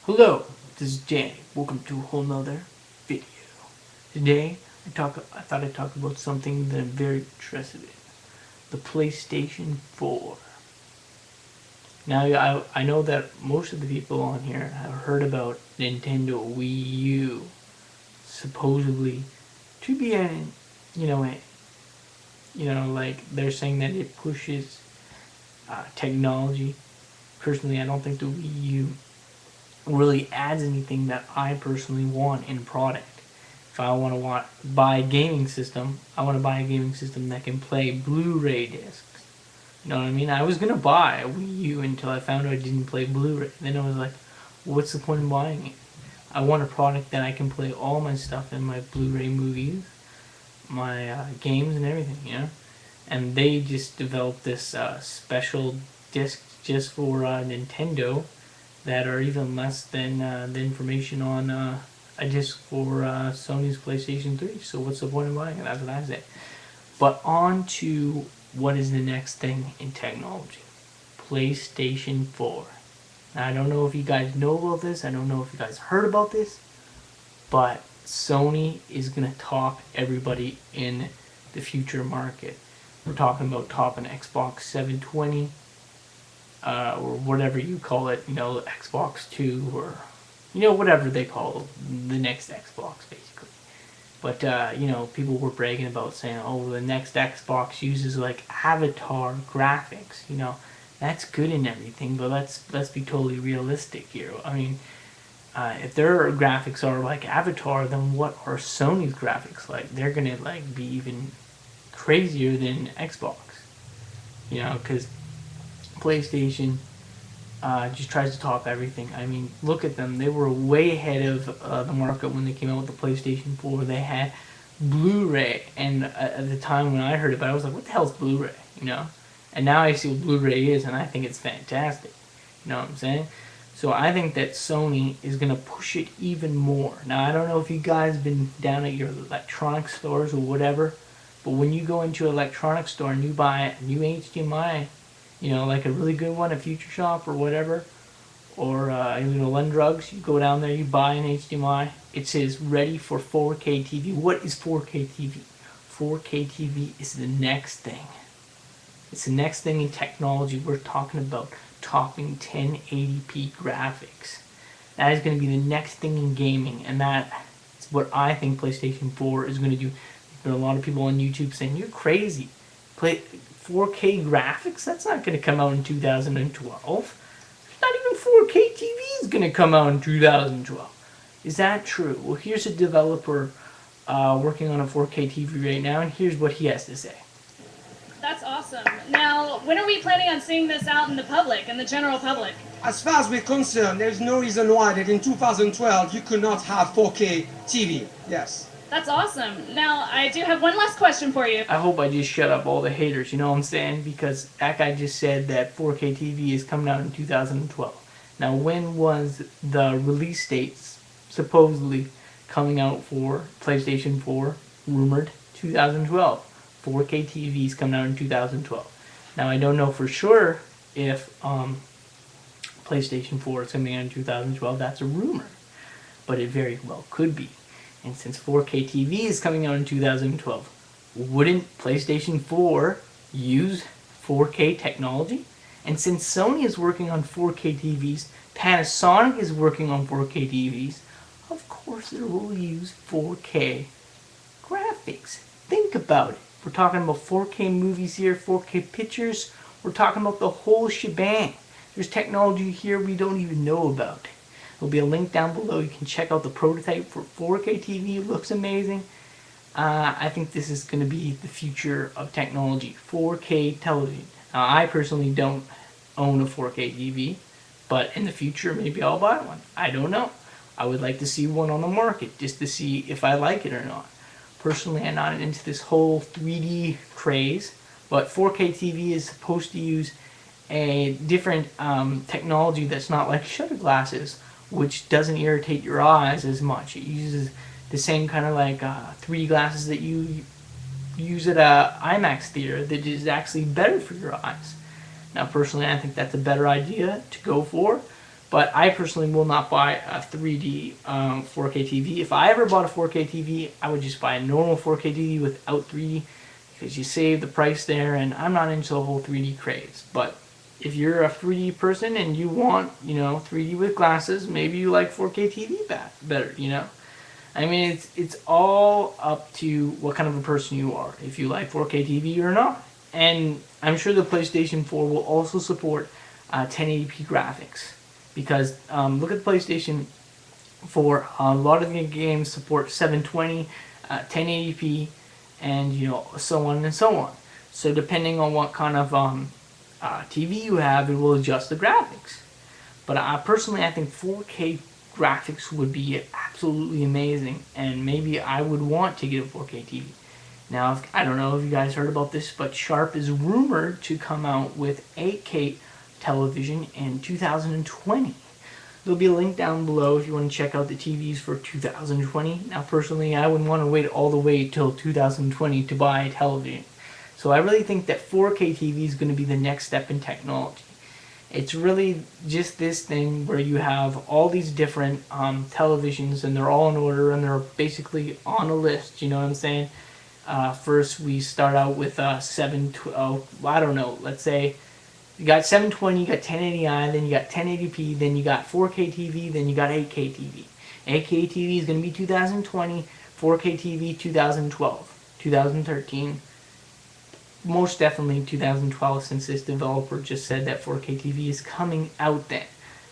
Hello, this is Danny. Welcome to a whole nother video. Today, I thought I'd talk about something that I'm very interested in. The PlayStation 4. Now, I know that most of the people on here have heard about Nintendo Wii U. Supposedly to be like they're saying that it pushes technology. Personally, I don't think the Wii U really adds anything that I personally want in product. If I want to buy a gaming system, I want to buy a gaming system that can play Blu-ray discs. You know what I mean? I was gonna buy a Wii U until I found out I didn't play Blu-ray. Then I was like, what's the point in buying it? I want a product that I can play all my stuff in my Blu-ray movies, my games and everything, you know? And they just developed this special disc just for Nintendo that are even less than the information on a disc for Sony's PlayStation 3. So what's the point of buying it? That's what I say. But on to what is the next thing in technology. PlayStation 4. Now, I don't know if you guys know about this. I don't know if you guys heard about this. But Sony is going to top everybody in the future market. We're talking about topping Xbox 720, or whatever you call it, Xbox 2, or, whatever they call the next Xbox, basically. But, people were bragging about saying, oh, the next Xbox uses, like, avatar graphics, That's good and everything, but let's be totally realistic here. I mean, if their graphics are like Avatar, then what are Sony's graphics like? They're gonna, like, be even crazier than Xbox, because PlayStation just tries to top everything. I mean, look at them. They were way ahead of the market when they came out with the PlayStation 4. They had Blu-ray, and at the time when I heard about it, I was like, what the hell is Blu-ray, And now I see what Blu-ray is, and I think it's fantastic. You know what I'm saying? So I think that Sony is going to push it even more. Now, I don't know if you guys have been down at your electronic stores or whatever, but when you go into an electronic store and you buy a new HDMI, like a really good one at Future Shop or whatever, or Lundrugs, you go down there, you buy an HDMI, it says ready for 4K TV. What is 4K TV? 4K TV is the next thing. It's the next thing in technology. We're talking about topping 1080p graphics. That is going to be the next thing in gaming, and that's what I think PlayStation 4 is going to do. There are a lot of people on YouTube saying, you're crazy. 4K graphics? That's not going to come out in 2012. Not even 4K TV is going to come out in 2012. Is that true? Well, here's a developer working on a 4K TV right now, and here's what he has to say. That's awesome. Now, when are we planning on seeing this out in the public, in the general public? As far as we're concerned, there's no reason why that in 2012 you could not have 4K TV. Yes. That's awesome. Now, I do have one last question for you. I hope I just shut up all the haters, you know what I'm saying? Because that guy just said that 4K TV is coming out in 2012. Now, when was the release dates supposedly coming out for PlayStation 4? Rumored 2012. 4K TV is coming out in 2012. Now, I don't know for sure if PlayStation 4 is coming out in 2012. That's a rumor. But it very well could be. And since 4K TV is coming out in 2012, wouldn't PlayStation 4 use 4K technology? And since Sony is working on 4K TVs, Panasonic is working on 4K TVs, of course it will use 4K graphics. Think about it. We're talking about 4K movies here, 4K pictures. We're talking about the whole shebang. There's technology here we don't even know about. There'll be a link down below. You can check out the prototype for 4K TV. It looks amazing. I think this is going to be the future of technology. 4K television. Now, I personally don't own a 4K TV, but in the future, maybe I'll buy one. I don't know. I would like to see one on the market just to see if I like it or not. Personally, I'm not into this whole 3D craze, but 4K TV is supposed to use a different technology that's not like shutter glasses, which doesn't irritate your eyes as much. It uses the same kind of like 3D glasses that you use at a IMAX theater that is actually better for your eyes. Now, personally, I think that's a better idea to go for, But I personally will not buy a 3D 4K TV. If I ever bought a 4K TV, I would just buy a normal 4K TV without 3D, because you save the price there, and I'm not into the whole 3D craze. But if you're a 3D person and you want, 3D with glasses, maybe you like 4K TV better, I mean, it's all up to what kind of a person you are, if you like 4K TV or not. And I'm sure the PlayStation 4 will also support 1080p graphics, because look at the PlayStation 4. A lot of the games support 720, 1080p, and so on and so on. So depending on what kind of TV you have, it will adjust the graphics. But personally, I think 4K graphics would be absolutely amazing, and maybe I would want to get a 4K TV. Now, I don't know if you guys heard about this, but Sharp is rumored to come out with 8K television in 2020. There'll be a link down below if you want to check out the TVs for 2020. Now, personally, I wouldn't want to wait all the way till 2020 to buy a television. So I really think that 4K TV is going to be the next step in technology. It's really just this thing where you have all these different televisions, and they're all in order, and they're basically on a list, you know what I'm saying? First, we start out with 712, I don't know, let's say you got 720, you got 1080i, then you got 1080p, then you got 4K TV, then you got 8K TV. 8K TV is going to be 2020, 4K TV 2012, 2013, most definitely 2012, since this developer just said that 4K TV is coming out then.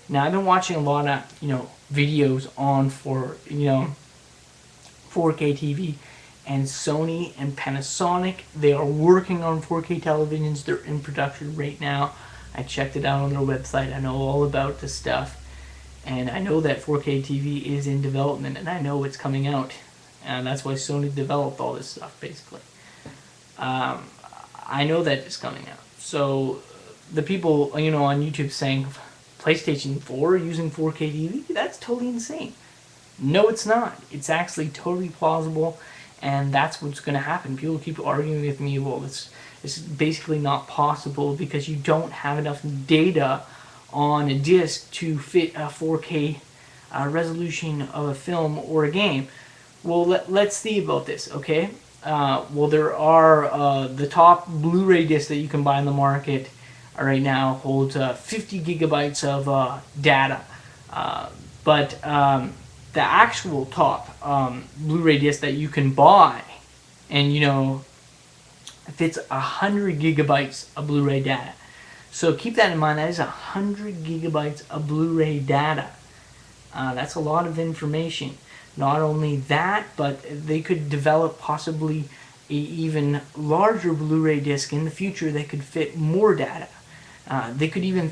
Now, I've been watching a lot of, videos on 4K TV, and Sony and Panasonic, they are working on 4K televisions. They're in production right now. I checked it out on their website. I know all about this stuff, and I know that 4K TV is in development, and I know it's coming out, and that's why Sony developed all this stuff, basically. I know that it's coming out. So the people, on YouTube saying PlayStation 4 using 4K TV, that's totally insane. No, it's not. It's actually totally plausible, and that's what's going to happen. People keep arguing with me, well, it's basically not possible because you don't have enough data on a disc to fit a 4K resolution of a film or a game. Well, let's see about this, okay? Well, there are the top Blu-ray disc that you can buy in the market right now holds 50 gigabytes of data, but the actual top Blu-ray disc that you can buy, and fits 100 gigabytes of Blu-ray data. So keep that in mind. That is 100 gigabytes of Blu-ray data. That's a lot of information. Not only that, but they could develop possibly a even larger Blu-ray disc in the future that could fit more data. They could even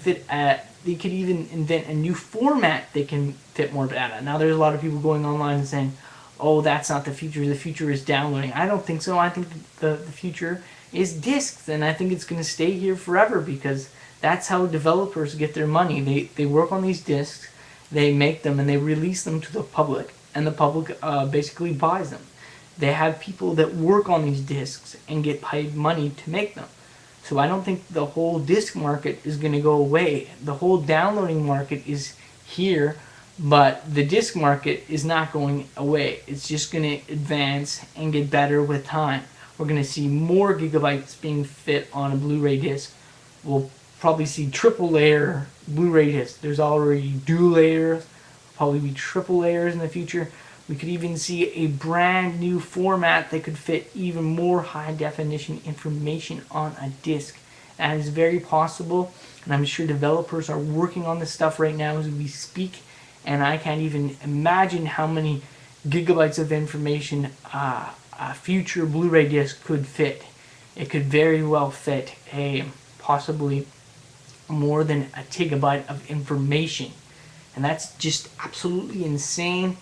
invent a new format that can fit more data. Now, there's a lot of people going online and saying, "Oh, that's not the future. The future is downloading." I don't think so. I think the future is discs, and I think it's going to stay here forever, because that's how developers get their money. They work on these discs, they make them, and they release them to the public. And the public basically buys them. They have people that work on these discs and get paid money to make them. So I don't think the whole disc market is going to go away. The whole downloading market is here, but the disc market is not going away. It's just going to advance and get better with time. We're going to see more gigabytes being fit on a Blu-ray disc. We'll probably see triple layer Blu-ray discs. There's already dual layers. Probably be triple layers in the future. We could even see a brand new format that could fit even more high definition information on a disc. That is very possible, and I'm sure developers are working on this stuff right now as we speak, and I can't even imagine how many gigabytes of information a future Blu-ray disc could fit. It could very well fit possibly more than a gigabyte of information. And that's just absolutely insane,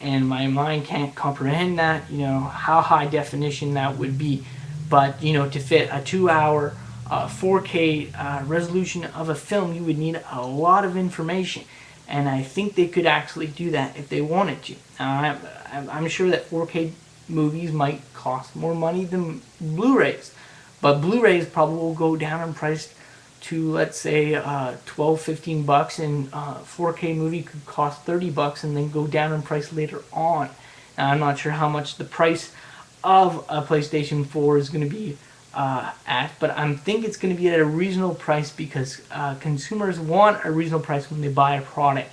and my mind can't comprehend that, how high definition that would be. But, to fit a 2-hour 4K resolution of a film, you would need a lot of information. And I think they could actually do that if they wanted to. Now, I'm sure that 4K movies might cost more money than Blu-rays, but Blu-rays probably will go down in price to, let's say, 12, 15 bucks, and 4K movie could cost 30 bucks and then go down in price later on. Now, I'm not sure how much the price of a PlayStation 4 is going to be at, but I think it's going to be at a reasonable price because consumers want a reasonable price when they buy a product.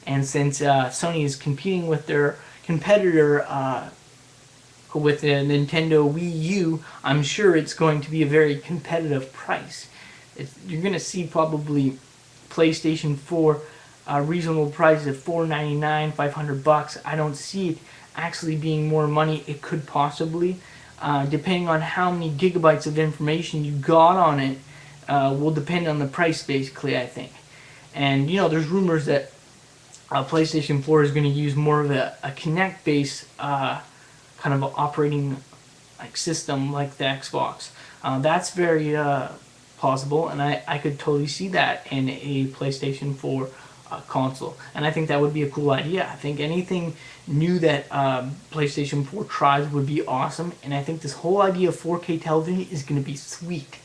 And since Sony is competing with their competitor with the Nintendo Wii U, I'm sure it's going to be a very competitive price. You're going to see probably PlayStation 4 reasonable price at $499, 500 bucks. I don't see it actually being more money. It could possibly, depending on how many gigabytes of information you got on it, will depend on the price basically, I think. And you know, there's rumors that PlayStation 4 is going to use more of a Kinect-based kind of operating like system like the Xbox. That's very plausible, and I could totally see that in a PlayStation 4 console. And I think that would be a cool idea. I think anything new that PlayStation 4 tries would be awesome, and I think this whole idea of 4K television is going to be sweet.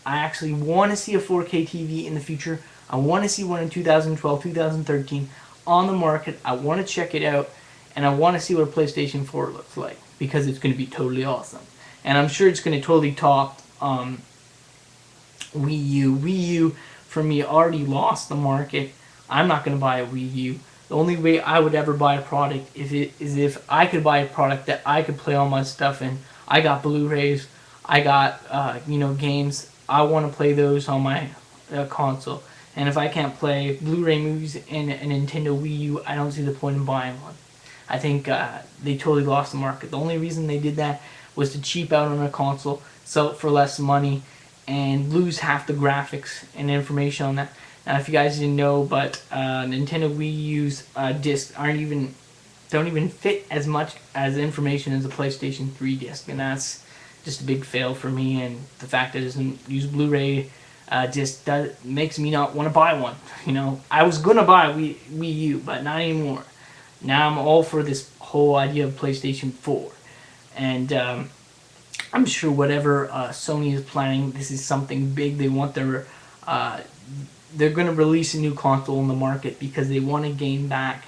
I actually want to see a 4K TV in the future. I want to see one in 2012, 2013 on the market. I want to check it out, and I want to see what a PlayStation 4 looks like, because it's going to be totally awesome. And I'm sure it's going to totally top Wii U. Wii U, for me, already lost the market. I'm not going to buy a Wii U. The only way I would ever buy a product is if I could buy a product that I could play all my stuff in. I got Blu-rays, I got games. I want to play those on my console. And if I can't play Blu-ray movies in a Nintendo Wii U, I don't see the point in buying one. I think they totally lost the market. The only reason they did that was to cheap out on a console, sell it for less money, and lose half the graphics and information on that. Now, if you guys didn't know, but Nintendo Wii U's discs don't even fit as much as information as a PlayStation 3 disc, and that's just a big fail for me. And the fact that it doesn't use Blu-ray just makes me not want to buy one. You know, I was gonna buy Wii U, but not anymore. Now I'm all for this whole idea of PlayStation 4, and I'm sure whatever Sony is planning, this is something big. They want they're going to release a new console in the market because they want to gain back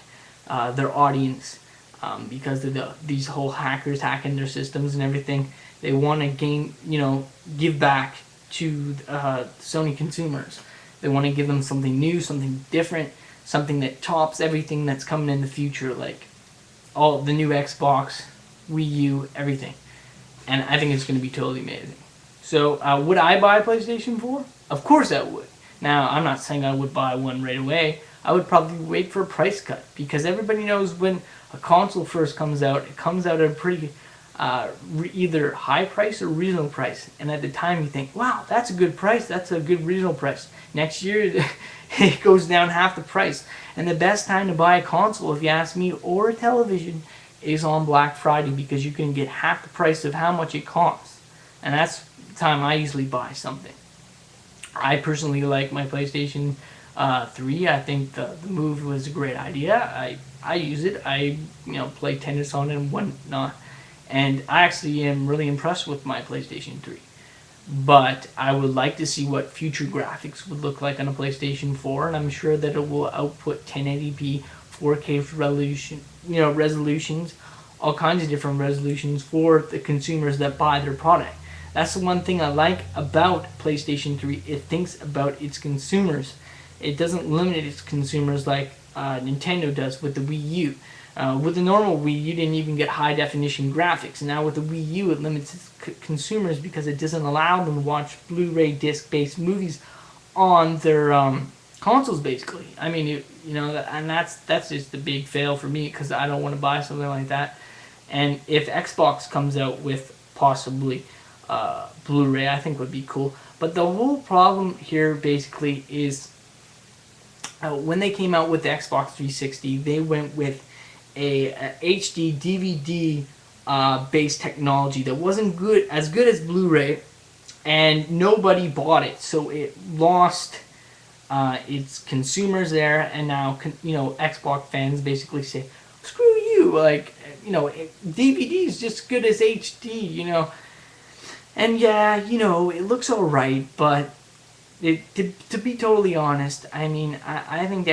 their audience, because of these whole hackers hacking their systems and everything. They want to give back to Sony consumers. They want to give them something new, something different, something that tops everything that's coming in the future, like all the new Xbox, Wii U, everything. And I think it's going to be totally amazing. So, would I buy a PlayStation 4? Of course I would. Now, I'm not saying I would buy one right away. I would probably wait for a price cut, because everybody knows when a console first comes out, it comes out at a pretty either high price or reasonable price. And at the time you think, wow, that's a good price, that's a good reasonable price. Next year it goes down half the price. And the best time to buy a console, if you ask me, or a television, is on Black Friday, because you can get half the price of how much it costs. And that's the time I usually buy something. I personally like my PlayStation 3. I think the Move was a great idea. I use it. I play tennis on it and whatnot. And I actually am really impressed with my PlayStation 3. But I would like to see what future graphics would look like on a PlayStation 4, and I'm sure that it will output 1080p, 4K resolutions, all kinds of different resolutions for the consumers that buy their product. That's the one thing I like about PlayStation 3. It thinks about its consumers. It doesn't limit its consumers like Nintendo does with the Wii U. With the normal Wii, you didn't even get high definition graphics. Now with the Wii U, it limits its consumers because it doesn't allow them to watch Blu-ray disc-based movies on their consoles, basically. I mean, and that's just a big fail for me, because I don't want to buy something like that. And if Xbox comes out with possibly Blu-ray, I think would be cool. But the whole problem here basically is when they came out with the Xbox 360, they went with a HD DVD based technology that wasn't as good as Blu-ray, and nobody bought it, so it lost its consumers there. And now Xbox fans basically say, screw you, like DVD is just as good as HD, and yeah, it looks alright, but to be totally honest, I mean, I think the